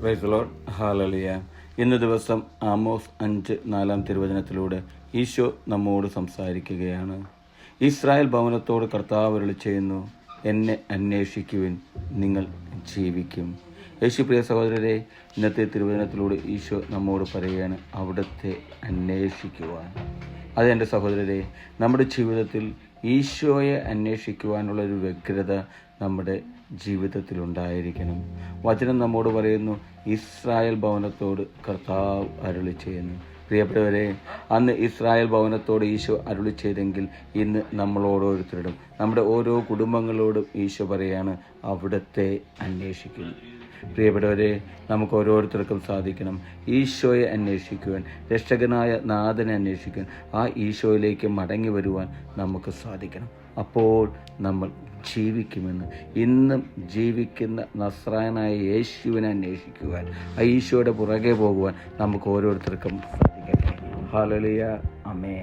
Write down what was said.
Praise the Lord. Hallelujah. ഇന്ന് ദിവസം Amos 5:4 തിരുവചനത്തിലൂടെ Isho നമ്മോട് സംസാരിക്കുകയാണ്. ഇസ്രായേൽ ഭവനത്തോട് കർത്താവ് അരുളിച്ചെയ്യുന്നു, എന്നെ അന്വേഷിക്കുവിൻ, നിങ്ങൾ ജീവിക്കും. യേശുപ്രിയ സഹോദരരെ, ഇന്നത്തെ തിരുവചനത്തിലൂടെ ഈശോ നമ്മോട് പറയുകയാണ്, അവിടുത്തെ അന്വേഷിക്കുവാൻ. അതെൻ്റെ സഹോദരരെ, നമ്മുടെ ജീവിതത്തിൽ ഈശോയെ അന്വേഷിക്കുവാനുള്ളൊരു വ്യഗ്രത നമ്മുടെ ജീവിതത്തിലുണ്ടായിരിക്കണം. വചനം നമ്മോട് പറയുന്നു, ഇസ്രായേൽ ഭവനത്തോട് കർത്താവ് അരുളി ചെയ്യുന്നു. പ്രിയപ്പെട്ടവരെ, അന്ന് ഇസ്രായേൽ ഭവനത്തോട് ഈശോ അരുളി ചെയ്തെങ്കിൽ ഇന്ന് നമ്മളോരോരുത്തരോടും, നമ്മുടെ ഓരോ കുടുംബങ്ങളോടും ഈശോ പറയാണ്, അവിടുത്തെ അന്വേഷിക്കുന്നു. പ്രിയപ്പെട്ടവരെ, നമുക്ക് ഓരോരുത്തർക്കും സാധിക്കണം ഈശോയെ അന്വേഷിക്കുവാൻ, രക്ഷകനായ നാഥനെ അന്വേഷിക്കുവാൻ, ആ ഈശോയിലേക്ക് മടങ്ങി വരുവാൻ നമുക്ക് സാധിക്കണം. അപ്പോൾ നമ്മൾ ജീവിക്കുമെന്ന്. ഇന്നും ജീവിക്കുന്ന നസ്രായനായ യേശുവിനെ അന്വേഷിക്കുവാൻ, ആ ഈശോയുടെ പുറകെ പോകുവാൻ നമുക്ക് ഓരോരുത്തർക്കും സാധിക്കട്ടെ. ഹല്ലേലൂയ. ആമേൻ.